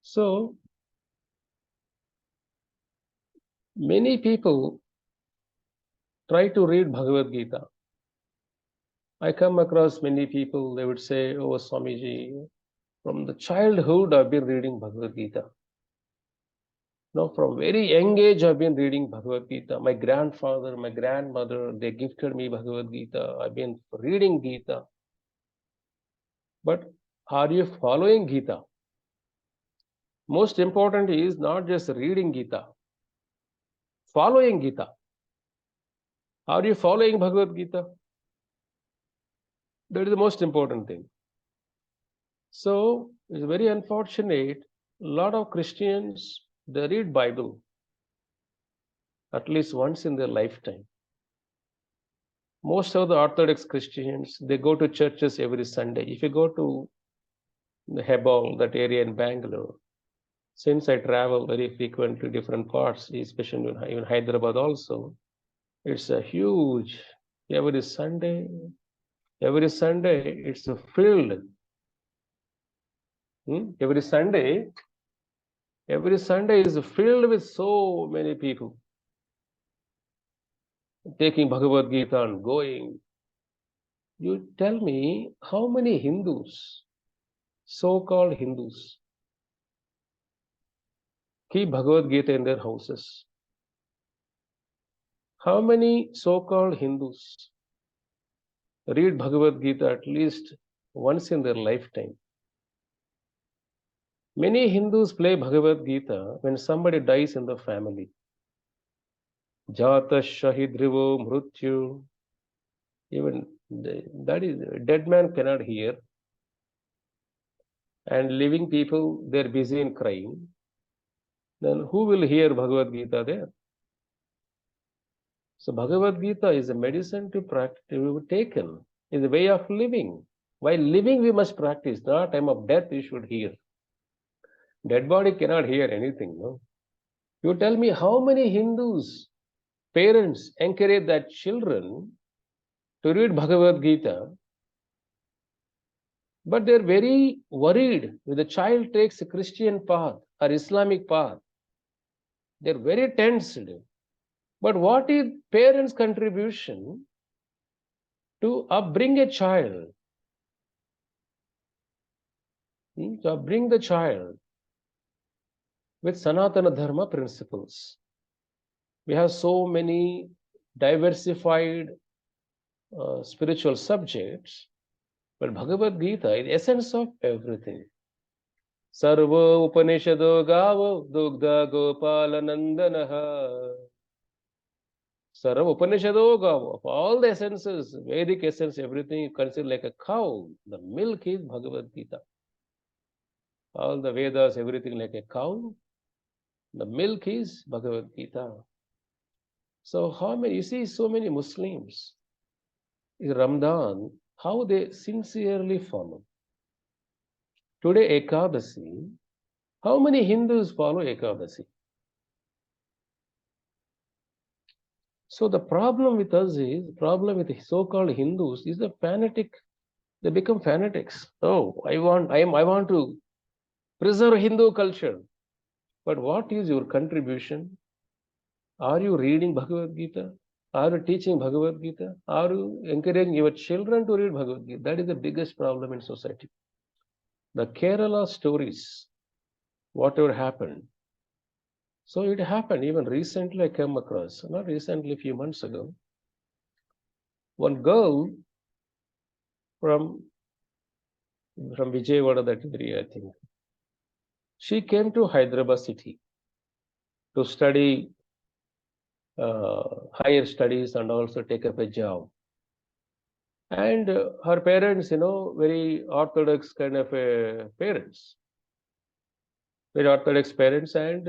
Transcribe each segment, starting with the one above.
So, many people try to read Bhagavad Gita. I come across many people, they would say, oh, Swamiji, from the childhood I've been reading Bhagavad Gita. No, from very young age I've been reading Bhagavad Gita. My grandfather, my grandmother, they gifted me Bhagavad Gita. I've been reading Gita. But are you following Gita? Most important is not just reading Gita, following Gita. Are you following Bhagavad Gita? That is the most important thing. So it's very unfortunate. A lot of Christians, they read Bible at least once in their lifetime. Most of the Orthodox Christians, they go to churches every Sunday. If you go to the Hebal, that area in Bangalore, since I travel very frequently different parts, especially in Hyderabad also, it's a huge, every Sunday it's filled. Every Sunday is filled with so many people taking Bhagavad Gita and going. You tell me how many Hindus, so-called Hindus, keep Bhagavad Gita in their houses? How many so-called Hindus read Bhagavad Gita at least once in their lifetime? Many Hindus play Bhagavad Gita when somebody dies in the family. Jata Shahidrivo Mrutyu. Even that is, dead man cannot hear. And living people, they're busy in crying. Then who will hear Bhagavad Gita there? So Bhagavad Gita is a medicine to practice, to be taken, is a way of living. While living, we must practice. Not time of death, you should hear. Dead body cannot hear anything, no? You tell me how many Hindus, parents encourage their children to read Bhagavad Gita, but they're very worried if the child takes a Christian path or Islamic path. They're very tensed. But what is parents' contribution to upbring a child? To upbring the child with Sanatana Dharma principles. We have so many diversified spiritual subjects, but Bhagavad Gita is the essence of everything. Sarva Upanishado Gava Dugdha Gopala Nandanaha. Sarva Upanishado Gava. Of all the essences, Vedic essence, everything you consider like a cow. The milk is Bhagavad Gita. All the Vedas, everything like a cow. The milk is Bhagavad Gita. So how many, you see so many Muslims in Ramadan, how they sincerely follow. Today Ekadasi, how many Hindus follow Ekadasi? So the problem with us is, the problem with the so-called Hindus is the fanatic, they become fanatics. Oh, I want to preserve Hindu culture. But what is your contribution? Are you reading Bhagavad Gita? Are you teaching Bhagavad Gita? Are you encouraging your children to read Bhagavad Gita? That is the biggest problem in society. The Kerala stories, whatever happened. So it happened even recently. I came across, not recently, a few months ago, one girl from Vijayawada, that area, I think. She came to Hyderabad city to study higher studies and also take up a job. And her parents, very orthodox kind of parents, very orthodox parents, and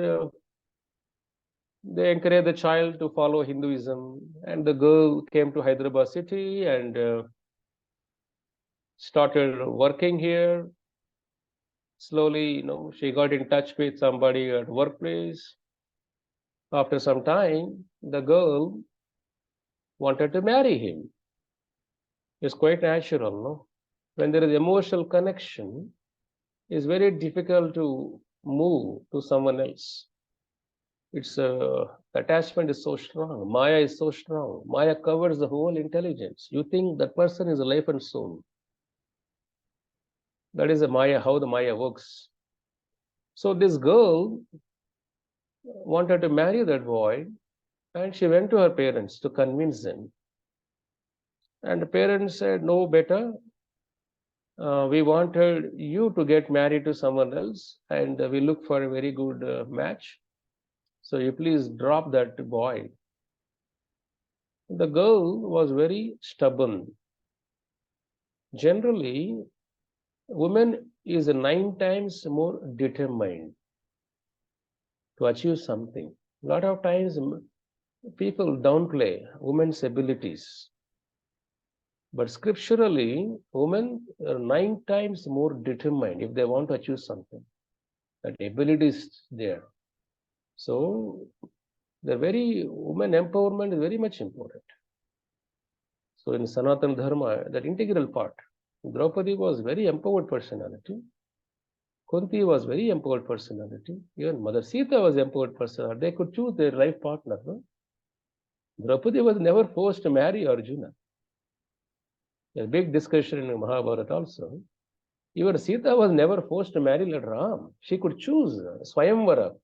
they encourage the child to follow Hinduism. And the girl came to Hyderabad city and started working here. Slowly, she got in touch with somebody at workplace. After some time, the girl wanted to marry him. It's quite natural, no? When there is emotional connection, it's very difficult to move to someone else. It's attachment is so strong. Maya is so strong. Maya covers the whole intelligence. You think that person is a life and soul. That is a Maya, how the Maya works. So this girl wanted to marry that boy, and she went to her parents to convince them. And the parents said, no, better. We wanted you to get married to someone else, and we look for a very good match. So you please drop that boy. The girl was very stubborn. Generally, woman is 9 times more determined to achieve something. A lot of times, people downplay women's abilities. But scripturally, women are 9 times more determined if they want to achieve something. That ability is there. So, the very women empowerment is very much important. So, in Sanatana Dharma, that integral part, Draupadi was very empowered personality. Kunti was very empowered personality. Even Mother Sita was empowered personality. They could choose their life partner. No? Draupadi was never forced to marry Arjuna. There's a big discussion in Mahabharata also. Even Sita was never forced to marry Lord Ram. She could choose Swayamvara.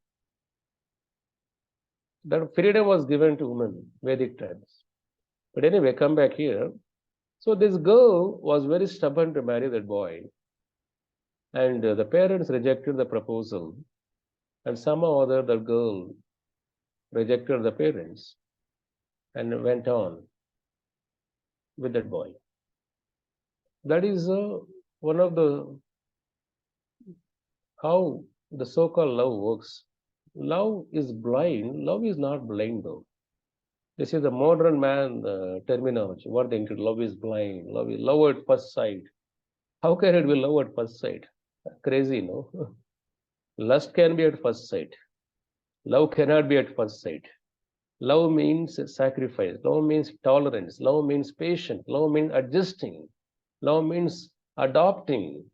That freedom was given to women, Vedic times. But anyway, come back here. So this girl was very stubborn to marry that boy. And the parents rejected the proposal. And somehow or other, the girl rejected the parents and went on with that boy. That is one of the how the so-called love works. Love is blind. Love is not blind though. This is the modern man terminology. What they include? Love is blind. Love at first sight. How can it be love at first sight? Crazy, no? Lust can be at first sight. Love cannot be at first sight. Love means sacrifice. Love means tolerance. Love means patience. Love means adjusting. Love means adopting.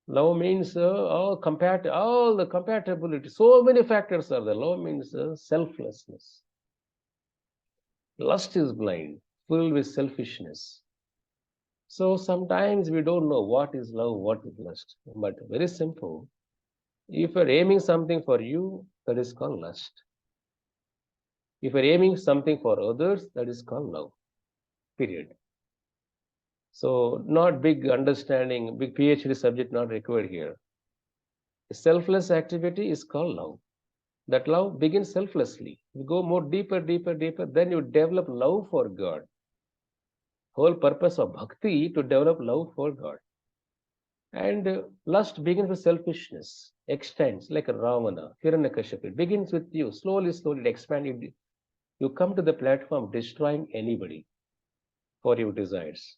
Love means all the compatibility. So many factors are there. Love means selflessness. Lust is blind, filled with selfishness. So sometimes we don't know what is love, what is lust. But very simple. If you're aiming something for you, that is called lust. If you're aiming something for others, that is called love. Period. So not big understanding, big PhD subject not required here. Selfless activity is called love. That love begins selflessly. You go more deeper, then you develop love for God. Whole purpose of bhakti to develop love for God. And lust begins with selfishness, extends like a Ravana, Hiranyakashipu. It begins with you, slowly it expands. You come to the platform destroying anybody for your desires.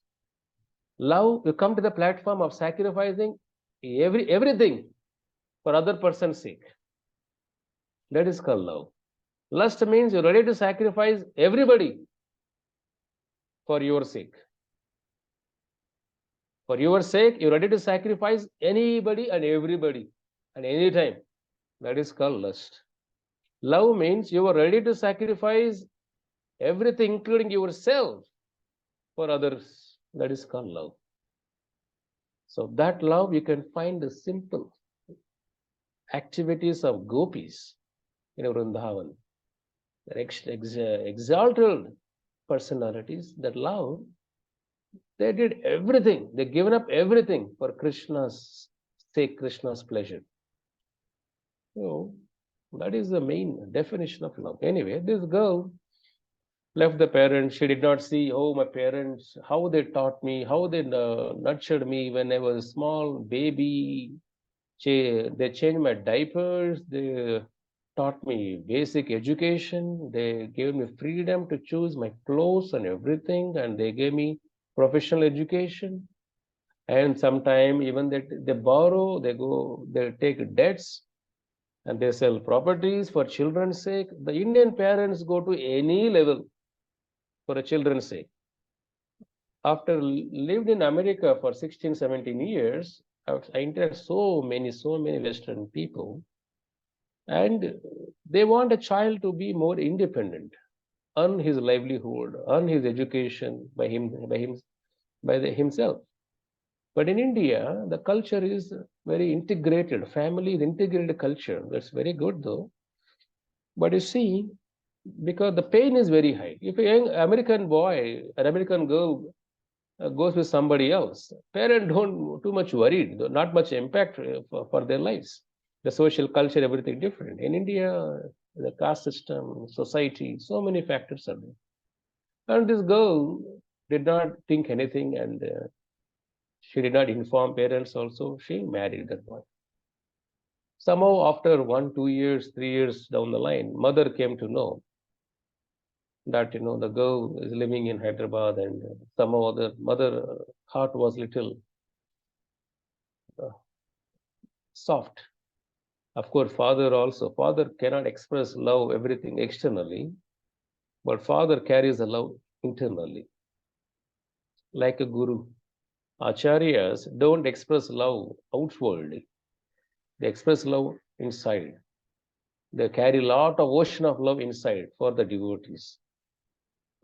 Love, you come to the platform of sacrificing everything for other person's sake. That is called love. Lust means you're ready to sacrifice everybody for your sake. For your sake, you're ready to sacrifice anybody and everybody and anytime. That is called lust. Love means you are ready to sacrifice everything, including yourself, for others. That is called love. So that love you can find the simple activities of gopis in Vrindavan. Exalted personalities that love, they did everything. They given up everything for Krishna's sake, Krishna's pleasure. So that is the main definition of love. Anyway, this girl left the parents. She did not see, oh, my parents, how they taught me, how they nurtured me when I was a small baby. They changed my diapers. They taught me basic education. They gave me freedom to choose my clothes and everything. And they gave me professional education. And sometimes even they borrow, they take debts and they sell properties for children's sake. The Indian parents go to any level for a children's sake. After lived in America for 16, 17 years, I interact so many Western people, and they want a child to be more independent, earn his livelihood, earn his education himself. But in India, the culture is very integrated. Family is integrated culture. That's very good though. But you see, because the pain is very high. If a young American boy, an American girl goes with somebody else, parents don't too much worried, not much impact for their lives. The social culture, everything different. In India, the caste system, society, so many factors are there. And this girl did not think anything, and she did not inform parents also. She married that boy. Somehow, after 1, 2 years, 3 years down the line, mother came to know that the girl is living in Hyderabad, and somehow the mother heart was little uh, soft. Of course, father cannot express love everything externally, but father carries the love internally, like a guru. Acharyas don't express love outwardly; they express love inside. They carry a lot of ocean of love inside for the devotees.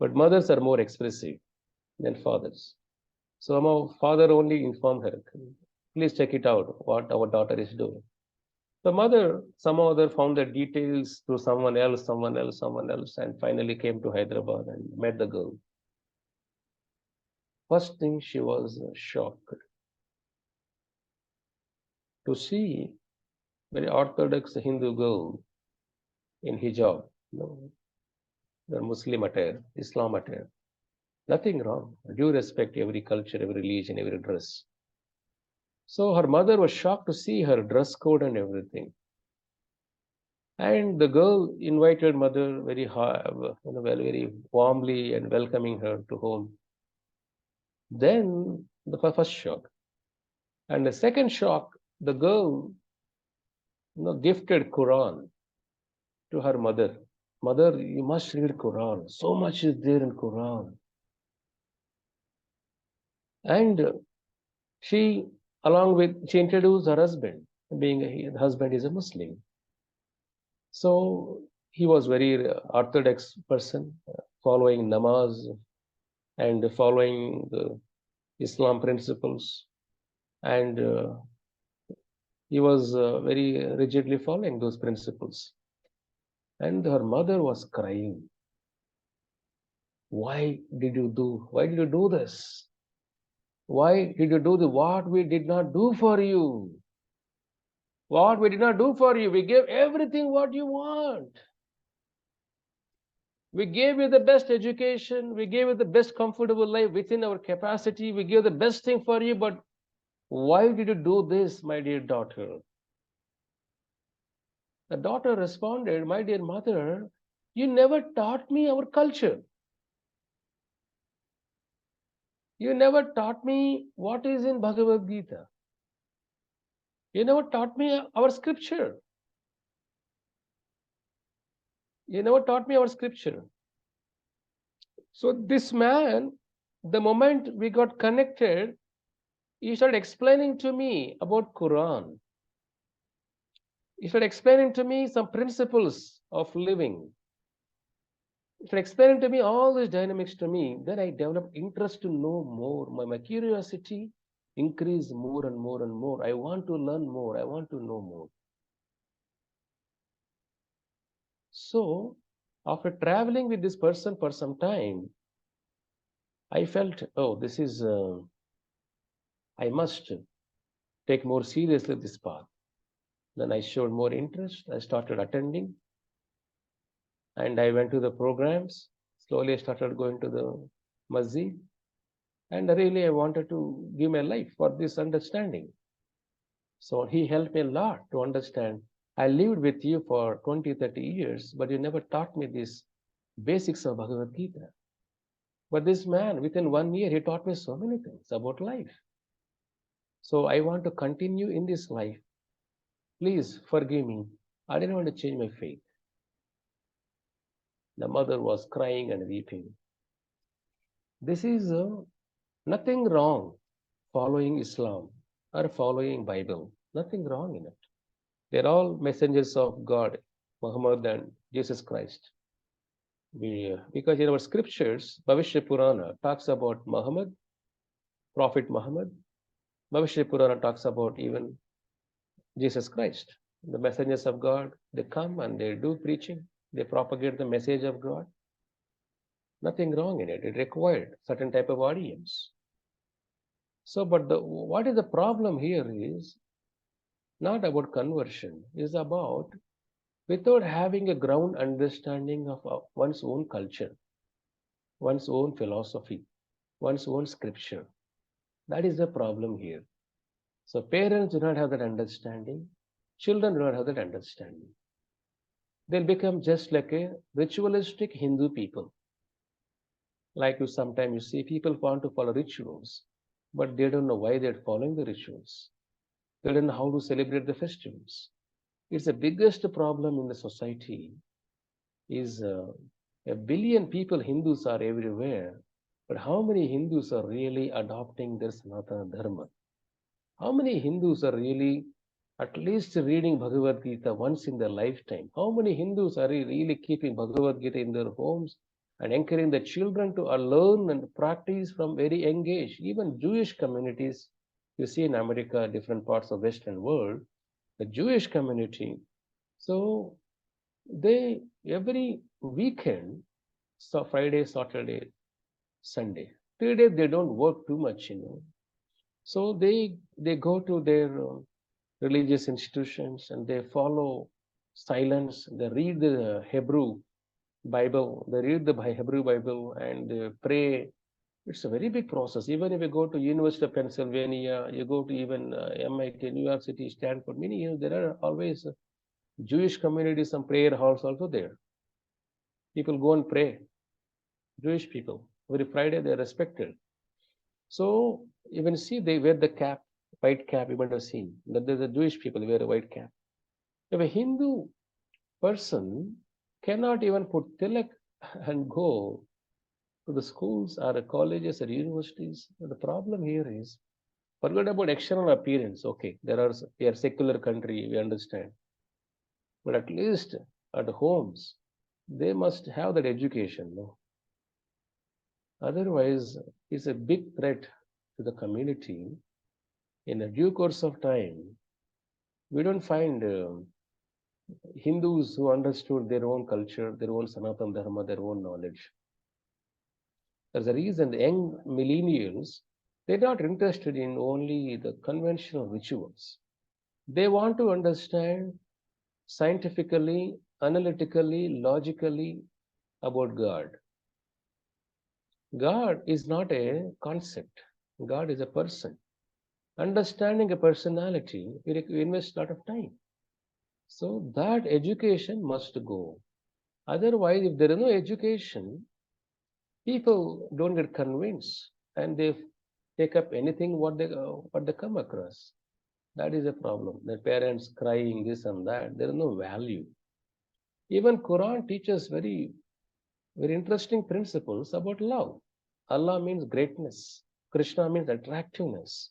But mothers are more expressive than fathers. Somehow, father only informed her, please check it out, what our daughter is doing. The mother somehow other found the details through someone else, and finally came to Hyderabad and met the girl. First thing, she was shocked to see very orthodox Hindu girl in hijab, the Muslim attire, Islam attire. Nothing wrong. Due respect every culture, every religion, every dress. So her mother was shocked to see her dress code and everything. And the girl invited mother very very warmly and welcoming her to home. Then the first shock. And the second shock, the girl gifted Quran to her mother. Mother, you must read Quran. So much is there in Quran. And she introduced her husband, being the husband is a Muslim. So he was very orthodox person, following namaz and following the Islam principles, and he was very rigidly following those principles. And her mother was crying. Why did you do this? Why did you do what we did not do for you? What we did not do for you, we gave everything what you want. We gave you the best education. We gave you the best comfortable life within our capacity. We gave the best thing for you. But why did you do this, my dear daughter? The daughter responded, my dear mother, you never taught me our culture. You never taught me what is in Bhagavad Gita. You never taught me our scripture. You never taught me our scripture. So this man, the moment we got connected, he started explaining to me about Quran. He started explaining to me some principles of living. He started explaining to me all these dynamics to me. Then I developed interest to know more. My curiosity increased more and more and more. I want to learn more. I want to know more. So after traveling with this person for some time, I felt, oh, this is, I must take more seriously this path. Then I showed more interest. I started attending. And I went to the programs. Slowly I started going to the masjid. And really I wanted to give my life for this understanding. So he helped me a lot to understand. I lived with you for 20, 30 years, but you never taught me these basics of Bhagavad Gita. But this man, within 1 year, he taught me so many things about life. So I want to continue in this life. Please forgive me. I didn't want to change my faith. The mother was crying and weeping. This is nothing wrong following Islam. are following Bible. Nothing wrong in it. They're all messengers of God, Muhammad and Jesus Christ. Because in our scriptures, Bhavishya Purana talks about Muhammad, Prophet Muhammad. Bhavishya Purana talks about even Jesus Christ. The messengers of God, they come and they do preaching. They propagate the message of God. Nothing wrong in it. It required certain type of audience. So, but what is the problem here is not about conversion, is about without having a ground understanding of one's own culture, one's own philosophy, one's own scripture. That is the problem here. So parents do not have that understanding, children do not have that understanding. They'll become just like a ritualistic Hindu people. Like sometimes you see people want to follow rituals, but they don't know why they're following the rituals. They don't know how to celebrate the festivals. It's the biggest problem in the society is a billion people, Hindus are everywhere, but how many Hindus are really adopting their Sanatana Dharma? How many Hindus are really at least reading Bhagavad Gita once in their lifetime? How many Hindus are really keeping Bhagavad Gita in their homes and encouraging the children to learn and practice from very young age? Even Jewish communities, you see in America, different parts of Western world, the Jewish community, so they every weekend, so Friday, Saturday, Sunday, 3 days they don't work too much, So they go to their religious institutions and they follow silence. They read the Hebrew Bible. They read the Hebrew Bible and they pray. It's a very big process. Even if you go to University of Pennsylvania, you go to even MIT, New York City, Stanford, many there are always Jewish communities, some prayer halls also there. People go and pray. Jewish people. Every Friday they are respected. So even see they wear the cap, white cap, you might have seen. That the Jewish people wear a white cap. If a Hindu person cannot even put tilak and go to the schools or the colleges or universities, the problem here is forget about external appearance. Okay, we are secular country, we understand. But at least at the homes, they must have that education, no? Otherwise, it's a big threat to the community. In a due course of time, we don't find Hindus who understood their own culture, their own Sanatana Dharma, their own knowledge. There's a reason the young millennials, they're not interested in only the conventional rituals. They want to understand scientifically, analytically, logically about God. God is not a concept. God is a person. Understanding a personality, we invest a lot of time. So that education must go. Otherwise, if there is no education, people don't get convinced and they take up anything what they come across. That is a problem. The parents crying this and that. There is no value. Even Quran teaches very very interesting principles about love. Allah means greatness. Krishna means attractiveness.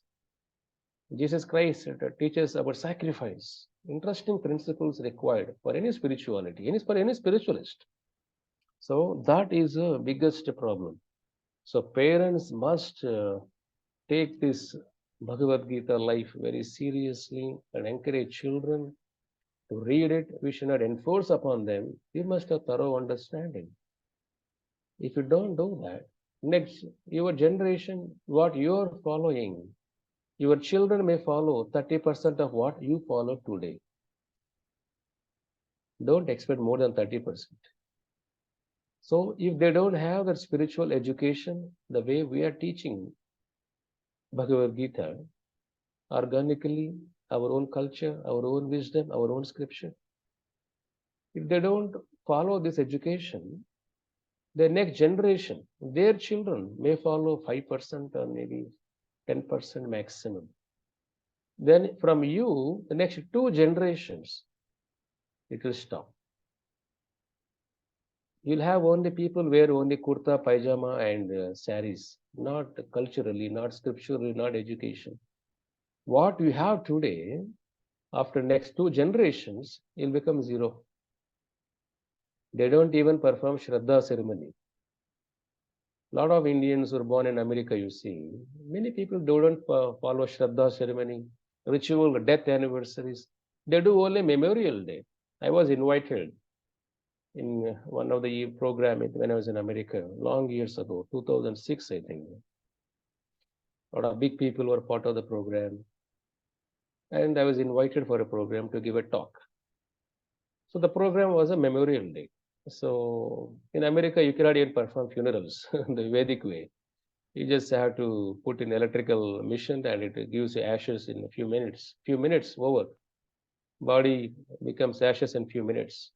Jesus Christ teaches about sacrifice. Interesting principles required for any spirituality, for any spiritualist. So that is the biggest problem. So parents must take this Bhagavad Gita life very seriously and encourage children to read it. We should not enforce upon them. You must have thorough understanding. If you don't do that, next, your generation, what you're following, your children may follow 30% of what you follow today. Don't expect more than 30%. So if they don't have that spiritual education, the way we are teaching Bhagavad Gita, organically, our own culture, our own wisdom, our own scripture, if they don't follow this education, the next generation, their children may follow 5% or maybe 10% maximum. Then from you, the next 2 generations, it will stop. You'll have only people wear only kurta, pajama and saris, not culturally, not scripturally, not education. What you have today, after next 2 generations, will become zero. They don't even perform Shraddha ceremony. A lot of Indians who are born in America, you see, many people don't follow Shraddha ceremony, ritual, death anniversaries. They do only Memorial Day. I was invited in one of the program when I was in America, long years ago, 2006, I think. A lot of big people were part of the program. And I was invited for a program to give a talk. So the program was a Memorial Day. So in America, you cannot even perform funerals the Vedic way. You just have to put in electrical mission and it gives you ashes in a few minutes. Few minutes over. Body becomes ashes in few minutes.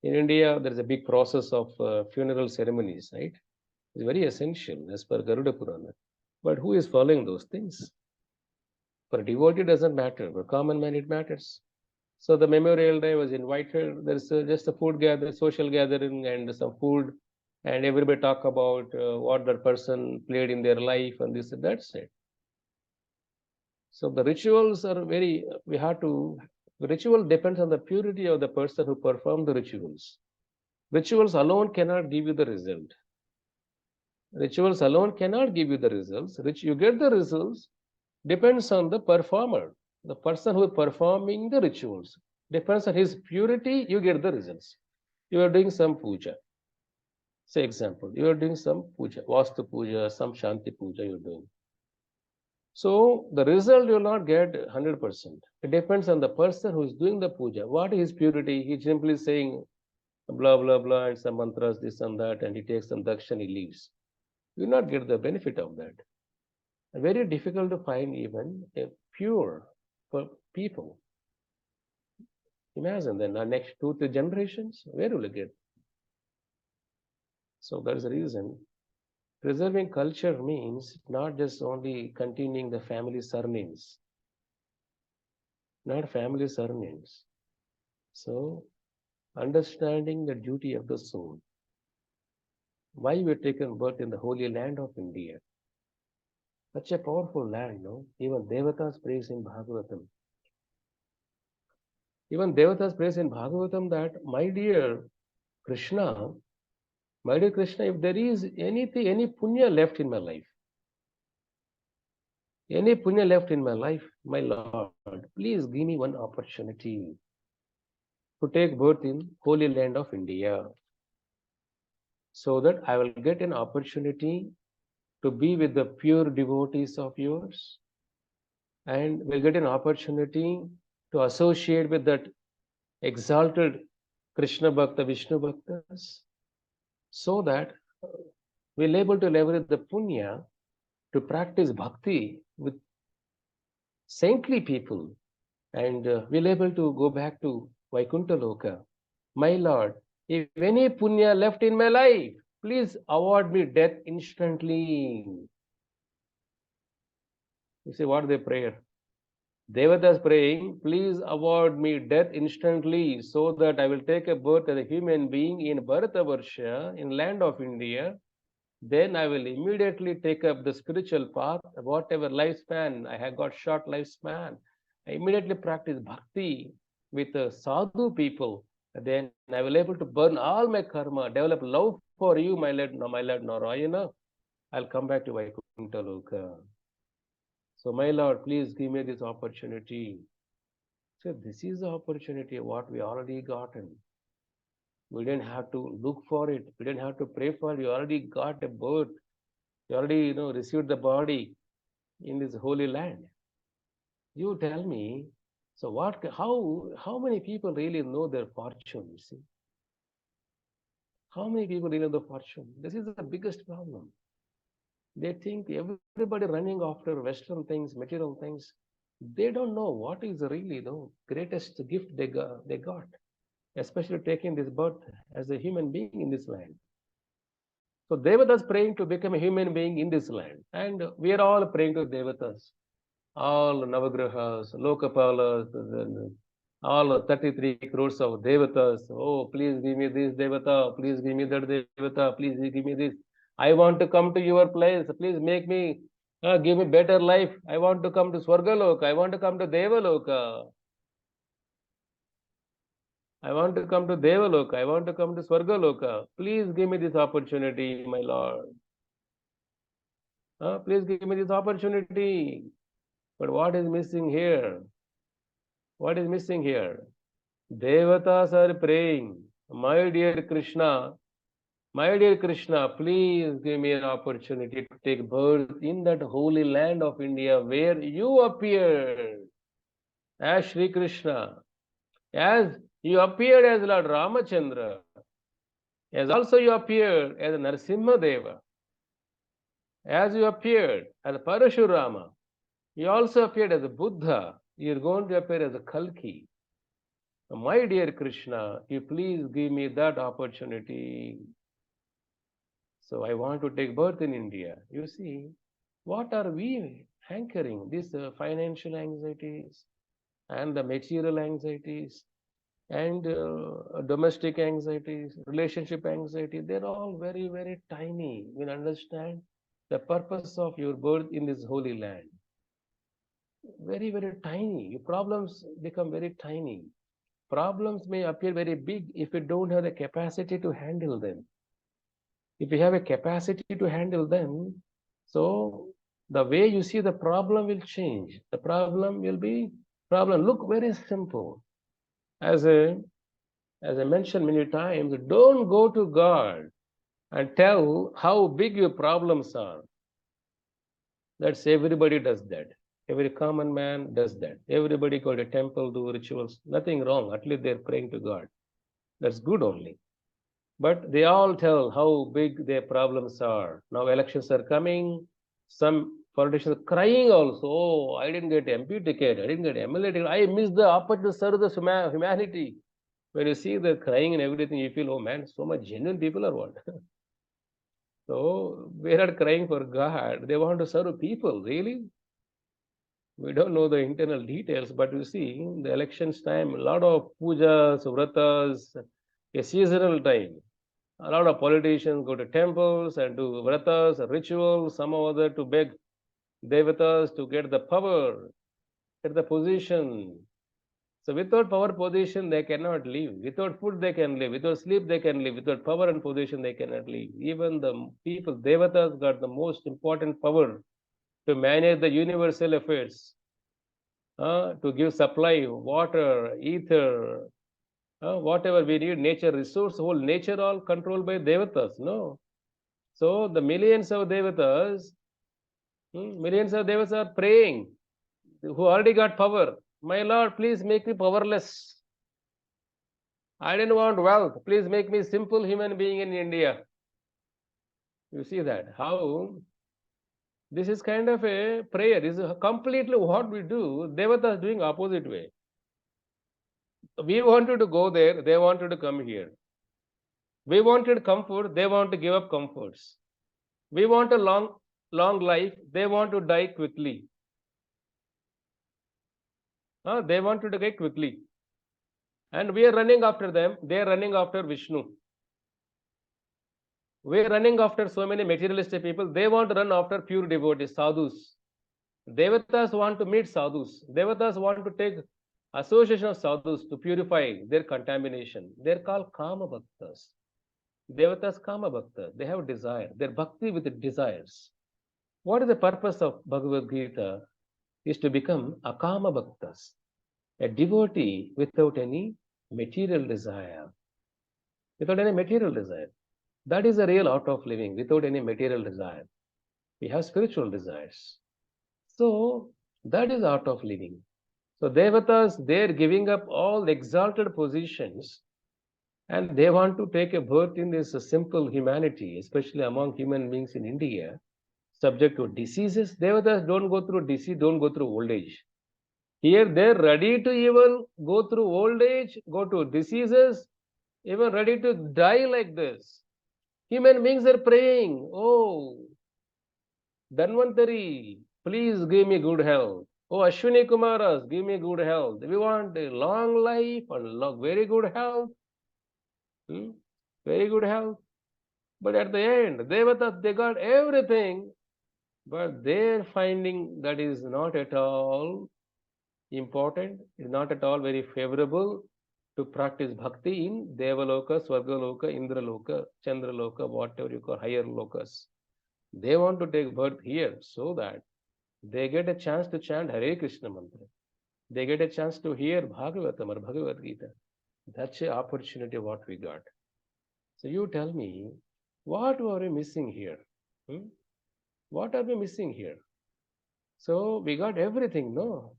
In India, there is a big process of funeral ceremonies, right? It's very essential as per Garuda Purana. But who is following those things? For a devotee, doesn't matter. For a common man, it matters. So the Memorial Day was invited. There's just a food gathering, social gathering, and some food, and everybody talk about what that person played in their life and this and that's it. So the rituals are very. The ritual depends on the purity of the person who performed the rituals. Rituals alone cannot give you the result. Rituals alone cannot give you the results. You get the results depends on the performer, the person who is performing the rituals. Depends on his purity, you get the results. You are doing some puja. Say example, you are doing some puja, Vastu puja, some Shanti puja you're doing. So the result you will not get 100%. It depends on the person who is doing the puja. What is his purity? He's simply saying blah, blah, blah, and some mantras, this and that, and he takes some dakshan, he leaves. You will not get the benefit of that. Very difficult to find even a pure people. Imagine then, our next 2-3 generations, where will you get? So that is the reason. Preserving culture means not just only continuing the family surnames, not family surnames. So understanding the duty of the soul. Why we have taken birth in the holy land of India. Such a powerful land, no? Even Devatas praise in Bhagavatam. Even Devatas praise in Bhagavatam that, my dear Krishna, if there is anything, any punya left in my life, my Lord, please give me one opportunity to take birth in holy land of India, so that I will get an opportunity to be with the pure devotees of yours, and will get an opportunity to associate with that exalted Krishna Bhakta, Vishnu Bhaktas, so that we'll able to leverage the punya to practice bhakti with saintly people, and we'll able to go back to Vaikuntha Loka. My Lord, if any punya left in my life, please award me death instantly. You see what they pray? Devatas praying, please award me death instantly, so that I will take a birth as a human being in Bharatavarsha, in land of India. Then I will immediately take up the spiritual path. Whatever lifespan, I have got short lifespan, I immediately practice bhakti with sadhu people. Then I will able to burn all my karma, develop love for you, my Lord Narayana. I'll come back to Vaikuntha Loka. So, my Lord, please give me this opportunity. So this is the opportunity what we already gotten. We didn't have to look for it. We didn't have to pray for it. We already got a birth. We already, received the body in this holy land. You tell me, so how many people really know their fortune, you see? How many people really know the fortune? This is the biggest problem. They think everybody running after Western things, material things. They don't know what is really the greatest gift they got, especially taking this birth as a human being in this land. So Devatas praying to become a human being in this land. And we are all praying to Devatas. All Navagrahas, Lokapalas, all 33 crores of Devatas. Oh, please give me this Devata. Please give me that Devata. Please give me this. I want to come to your place. Please make me Give me better life. I want to come to Swargaloka. I want to come to Devaloka. I want to come to Devaloka. I want to come to Swargaloka. Please give me this opportunity, my Lord. Please give me this opportunity. But what is missing here? What is missing here? Devatas are praying, my dear Krishna, please give me an opportunity to take birth in that holy land of India where you appeared as Sri Krishna, as you appeared as Lord Ramachandra, as also you appeared as Narasimha Deva, as you appeared as Parashurama, you also appeared as a Buddha, you're going to appear as a Kalki. My dear Krishna, you please give me that opportunity. So I want to take birth in India. You see, what are we hankering? These financial anxieties and the material anxieties and domestic anxieties, relationship anxiety, they're all very, very tiny. You understand the purpose of your birth in this holy land. Very, very tiny. Your problems become very tiny. Problems may appear very big if you don't have the capacity to handle them. If you have a capacity to handle them, so the way you see the problem will change. The problem will be problem. Look very simple. As I mentioned many times, don't go to God and tell how big your problems are. That's everybody does that. Every common man does that. Everybody go to temple, do rituals. Nothing wrong. At least they're praying to God. That's good only. But they all tell how big their problems are. Now elections are coming. Some politicians are crying also. Oh, I didn't get MP ticket. I didn't get MLA ticket. I missed the opportunity to serve the humanity. When you see the crying and everything, you feel, oh man, so much genuine people are what? So we are not crying for God. They want to serve people, really. We don't know the internal details, but you see, the elections time, a lot of pujas, vratas, a seasonal time. A lot of politicians go to temples and do vratas, rituals, some or other to beg devatas to get the power, get the position. So without power position, they cannot live. Without food, they can live. Without sleep, they can live. Without power and position, they cannot live. Even the people, devatas, got the most important power to manage the universal affairs, to give supply, water, ether, whatever we need, nature resource, whole nature all controlled by devatas. No. So the millions of devas are praying, who already got power. My Lord, please make me powerless. I didn't want wealth. Please make me simple human being in India. You see that? How this is kind of a prayer. This is completely what we do. Devatas doing opposite way. We wanted to go there. They wanted to come here. We wanted comfort. They want to give up comforts. We want a long life. They want to die quickly. They want to die quickly. And we are running after them. They are running after Vishnu. We are running after so many materialistic people. They want to run after pure devotees, sadhus. Devatas want to meet sadhus. Devatas want to take association of sadhus to purify their contamination. They're called kama bhaktas. Devatas kama bhaktas. They have desire. They're bhakti with the desires. What is the purpose of Bhagavad Gita? Is to become a kama bhaktas, a devotee without any material desire. Without any material desire. That is the real art of living, without any material desire. We have spiritual desires. So that is art of living. So devatas, they're giving up all the exalted positions and they want to take a birth in this simple humanity, especially among human beings in India, subject to diseases. Devatas don't go through disease, don't go through old age. Here they're ready to even go through old age, go to diseases, even ready to die like this. Human beings are praying, oh, Dhanvantari, please give me good health. Oh, Ashwini Kumaras, give me good health. We want a long life and very good health. Very good health. But at the end, Devatas, they got everything. But they're finding that is not at all important, is not at all very favorable to practice bhakti in Devaloka, Swargaloka, Indraloka, Chandraloka, whatever you call higher lokas. They want to take birth here so that they get a chance to chant Hare Krishna mantra. They get a chance to hear Bhagavatam or Bhagavad Gita. That's an opportunity what we got. So you tell me, what are we missing here? What are we missing here? So we got everything, no?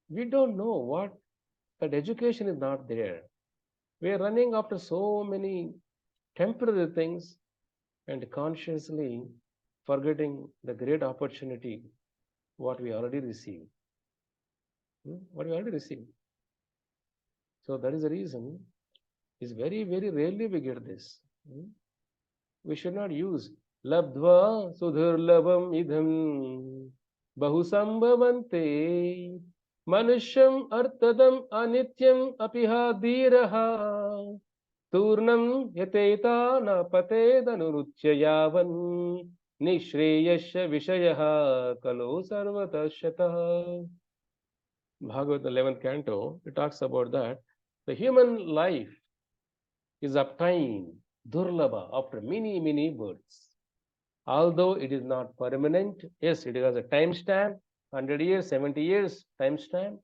We don't know what, that education is not there. We are running after so many temporary things and consciously forgetting the great opportunity what we already received. What we already received. So that is the reason, is very, very rarely we get this. We should not use labdva sudhurlabam idham bahusambhavante manusham artadam anityam apiha dhiraha turnam yateta na patedanurutya yavan nishreyasya vishayaha kalo sarvatashyatah. Bhagavad 11th canto, it talks about that the human life is obtained durlabha after many, many births. Although it is not permanent, yes, it has a time stamp, 100 years, 70 years, time stamp.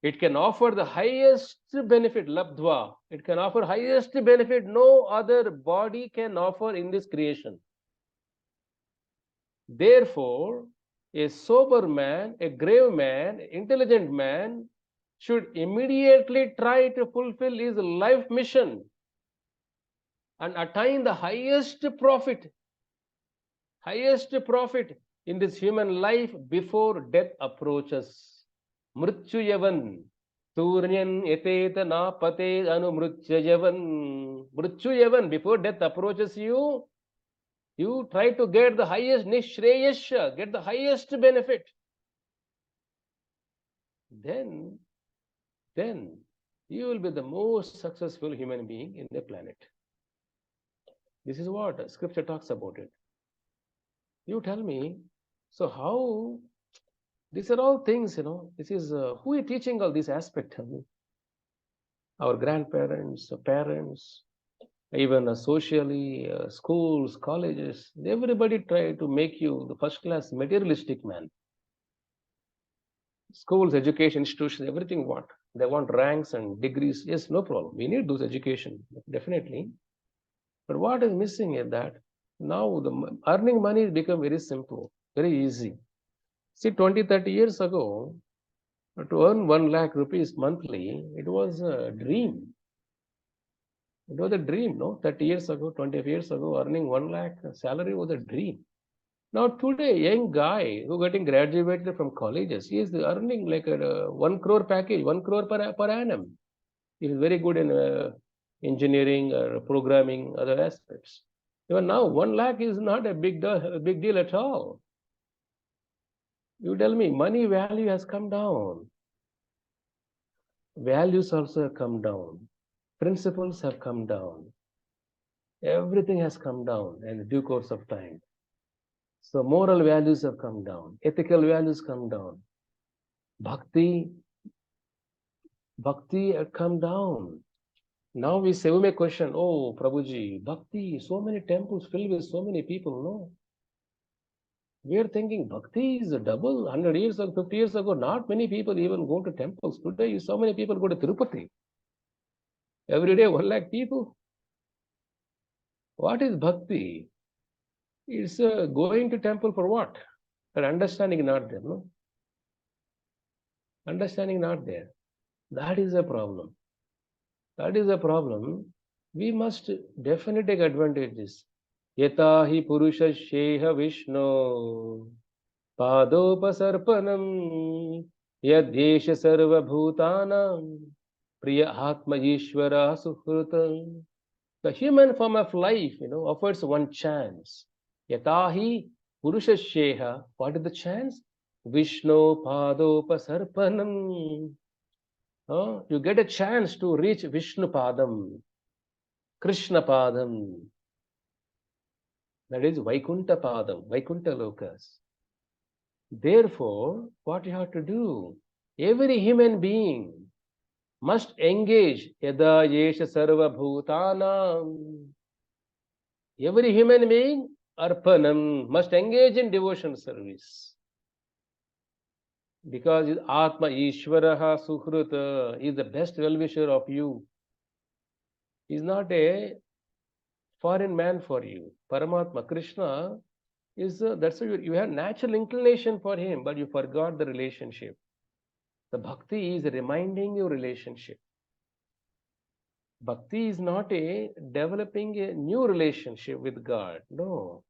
It can offer the highest benefit, labdva. It can offer highest benefit no other body can offer in this creation. Therefore, a sober man, a grave man, intelligent man should immediately try to fulfill his life mission and attain the highest profit in this human life before death approaches. Mrityu yavan turnyan eteta na pate anu mrityu yavan. Mrityu yavan, before death approaches you, you try to get the highest nishreyasya, get the highest benefit. Then you will be the most successful human being in the planet. This is what scripture talks about it. You tell me, so how, these are all things, this is, who is teaching all these aspects? Our grandparents, parents, even socially, schools, colleges, everybody try to make you the first class materialistic man. Schools, education institutions, everything what? They want ranks and degrees. Yes, no problem. We need those education, definitely. But what is missing is that now the earning money has become very simple, very easy. See, 20, 30 years ago, to earn 1 lakh rupees monthly, it was a dream. It was a dream, no? 30 years ago, 20 years ago, earning 1 lakh salary was a dream. Now today, young guy who getting graduated from colleges, he is earning like a 1 crore package, 1 crore per annum. He is very good in engineering or programming, other aspects. Even now, 1 lakh is not a big deal at all. You tell me, money value has come down. Values also have come down. Principles have come down. Everything has come down in due course of time. So moral values have come down. Ethical values come down. Bhakti have come down. Now we may question, oh, Prabhuji, bhakti, so many temples filled with so many people, no? We are thinking bhakti is a double. 100 years ago, 50 years ago, not many people even go to temples. Today, so many people go to Tirupati. Every day, 1 lakh people. What is bhakti? It's going to temple for what? But understanding not there, no? Understanding not there. That is a problem. That is a problem. We must definitely take advantage of this. Yata hi purusha sheha vishnu padopasarpanam yadyesha sarva bhutanam priya atma ishvara suhrutam. The human form of life, offers one chance. Yatahi purusha sheha. What is the chance? Vishnu padopasarpanam. You get a chance to reach Vishnu Padam, Krishna Padam. That is Vaikuntha Padam, Vaikuntha Lokas. Therefore, what you have to do, every human being must engage Yada Yesha Sarva Bhutanam. Every human being, Arpanam, must engage in devotion service. Because Atma Ishvaraha Sukhrita is the best well-wisher of you. He is not a foreign man for you. Paramatma, Krishna, is that's why you have natural inclination for him, but you forgot the relationship. The bhakti is reminding you relationship. Bhakti is not a developing a new relationship with God. No.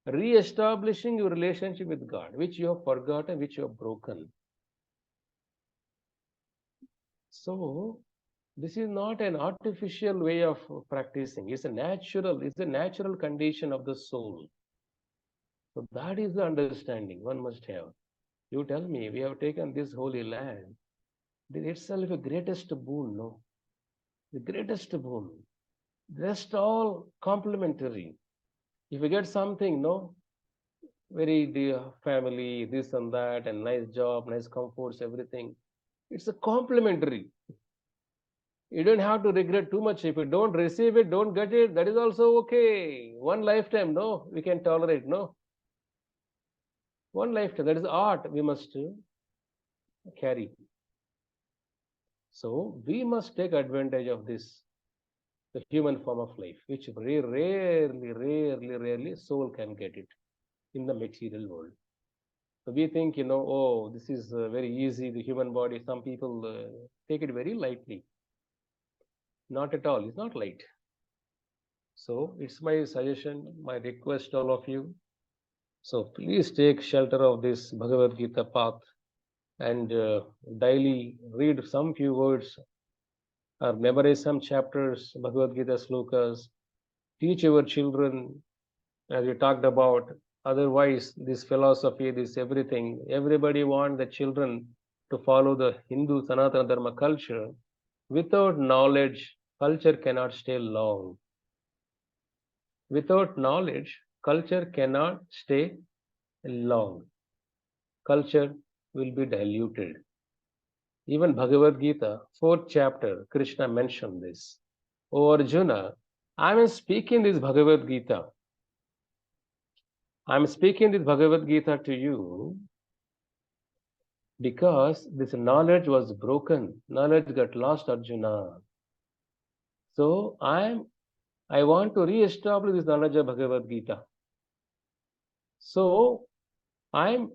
Re-establishing your relationship with God, which you have forgotten, which you have broken. So, this is not an artificial way of practicing. It's a natural condition of the soul. So that is the understanding one must have. You tell me, we have taken this holy land. This itself the greatest boon, no? The greatest boon. The rest all complementary. If you get something, no, very dear family, this and that, and nice job, nice comforts, everything, it's a complementary. You don't have to regret too much. If you don't receive it, don't get it, that is also okay. One lifetime, no, we can tolerate, no. One lifetime, that is art we must carry. So we must take advantage of this, the human form of life, which rarely soul can get it in the material world. So we think, oh, this is very easy, the human body. Some people take it very lightly. Not at all. It's not light. So it's my suggestion, my request, all of you. So please take shelter of this Bhagavad Gita path and daily read some few words or memorize some chapters, Bhagavad Gita slokas. Teach your children, as we talked about. Otherwise, this philosophy, this everything, everybody wants the children to follow the Hindu Sanatana Dharma culture. Without knowledge, culture cannot stay long. Without knowledge, culture cannot stay long. Culture will be diluted. Even Bhagavad Gita, 4th chapter, Krishna mentioned this. O Arjuna, I am speaking this Bhagavad Gita. I am speaking this Bhagavad Gita to you because this knowledge was broken. Knowledge got lost, Arjuna. So I want to re-establish this knowledge of Bhagavad Gita. So I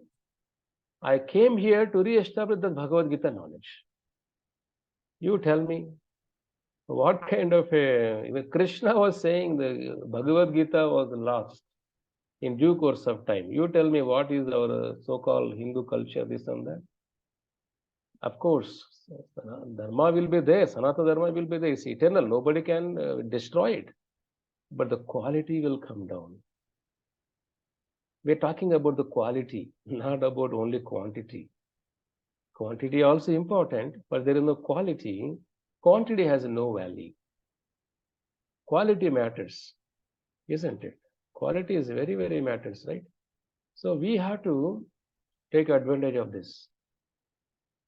came here to re-establish the Bhagavad Gita knowledge. You tell me, what kind of even Krishna was saying the Bhagavad Gita was lost in due course of time. You tell me what is our so-called Hindu culture, this and that. Of course, Dharma will be there, Sanatana Dharma will be there. It's eternal. Nobody can destroy it. But the quality will come down. We're talking about the quality, not about only quantity. Quantity also important, but there is no quality. Quantity has no value. Quality matters, isn't it? Quality is very, very matters, right? So we have to take advantage of this.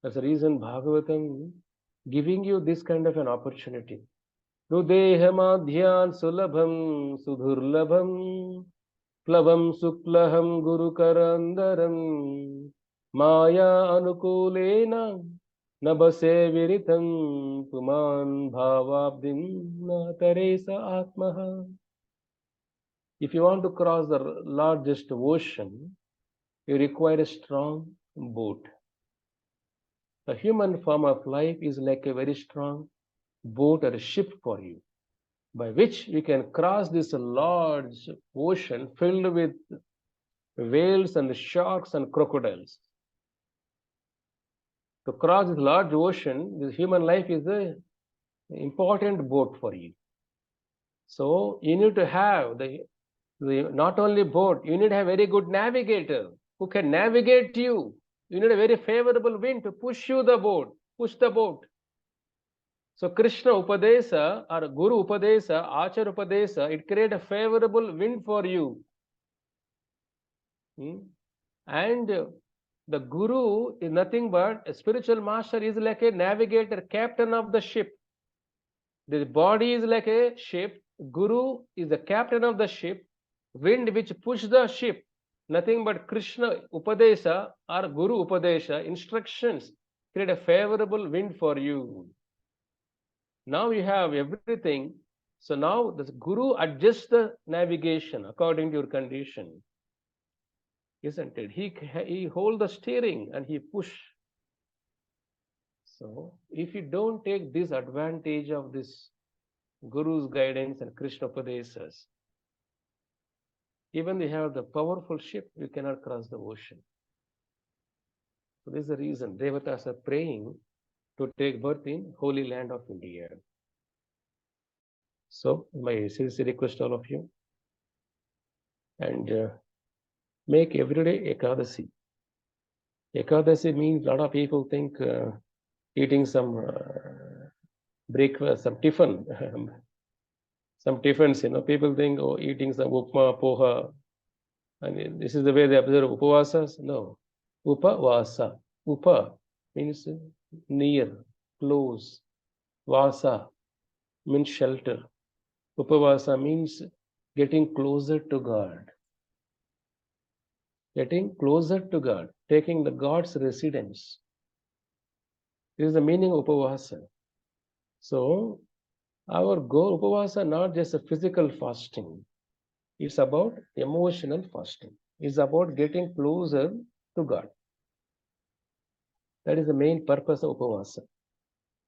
That's the reason Bhagavatam giving you this kind of an opportunity. Nudehamadhyan sulabham sudhurlabham plavam suklaham gurukarandaram maya anukulena nabase viritam puman bhavabdim nataresa atmaha. If you want to cross the largest ocean, you require a strong boat. The human form of life is like a very strong boat or a ship for you, by which we can cross this large ocean filled with whales and sharks and crocodiles. To cross this large ocean, this human life is an important boat for you. So you need to have the not only boat, you need to have a very good navigator who can navigate you. You need a very favorable wind to push the boat. So Krishna Upadesa or Guru Upadesa, Achar Upadesa, it creates a favorable wind for you And the guru is nothing but a spiritual master, is like a navigator, captain of the ship. The body is like a ship. Guru is the captain of the ship. Wind which push the ship. Nothing but Krishna Upadesha or Guru Upadesha, instructions, create a favorable wind for you. Now you have everything. So now the Guru adjusts the navigation according to your condition. Isn't it? He hold the steering and he push. So if you don't take this advantage of this Guru's guidance and Krishna Upadesas, even they have the powerful ship, you cannot cross the ocean. So this is the reason Devatas are praying to take birth in holy land of India. So my sincere request all of you, and make everyday Ekadasi. Ekadasi means a lot of people think eating some breakfast, some tiffin, some tiffins, people think, oh, eating some upma, poha, and this is the way they observe upavasas. No, upavasa. Upa means near, close. Vasa means shelter. Upavasa means getting closer to God. Getting closer to God, taking the God's residence. This is the meaning of upavasa. So our goal, upavasa, not just a physical fasting. It's about emotional fasting. It's about getting closer to God. That is the main purpose of upavasa.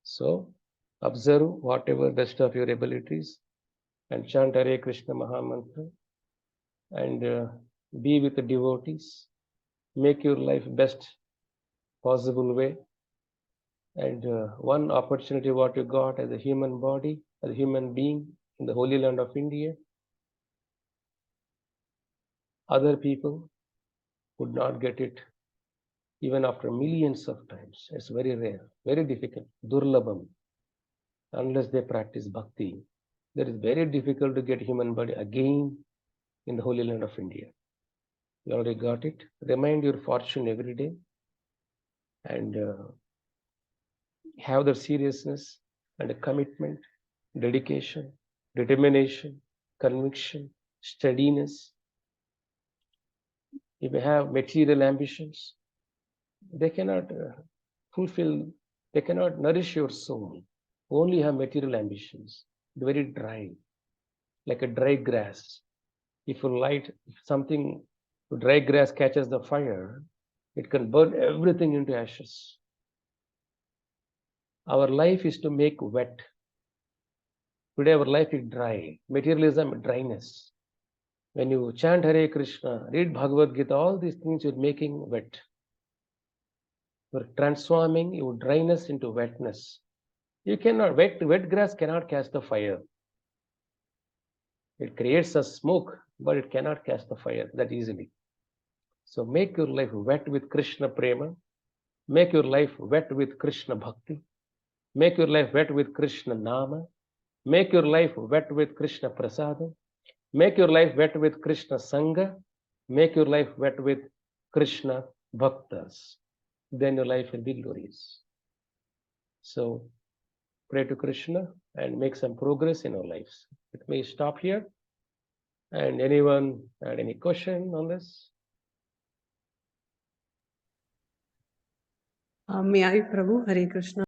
So observe whatever best of your abilities and chant Hare Krishna Mahamantra and be with the devotees. Make your life best possible way. And one opportunity what you got as a human body, as a human being in the holy land of India, other people would not get it even after millions of times. It's very rare, very difficult, durlabham, unless they practice bhakti. That is very difficult to get human body again in the holy land of India. You already got it. Remind your fortune every day and have the seriousness and a commitment, dedication, determination, conviction, steadiness. If you have material ambitions, they cannot fulfill, they cannot nourish your soul. Only have material ambitions. They're very dry, like a dry grass. If something, dry grass catches the fire, it can burn everything into ashes. Our life is to make wet. Today our life is dry. Materialism, dryness. When you chant Hare Krishna, read Bhagavad Gita, all these things you're making wet. You're transforming your dryness into wetness. You cannot, wet grass cannot catch the fire. It creates a smoke, but it cannot catch the fire that easily. So make your life wet with Krishna Prema. Make your life wet with Krishna Bhakti. Make your life wet with Krishna Nama. Make your life wet with Krishna Prasada. Make your life wet with Krishna Sangha. Make your life wet with Krishna Bhaktas. Then your life will be glorious. So pray to Krishna and make some progress in our lives. It may stop here. And anyone had any question on this? May I, Prabhu? Hare Krishna.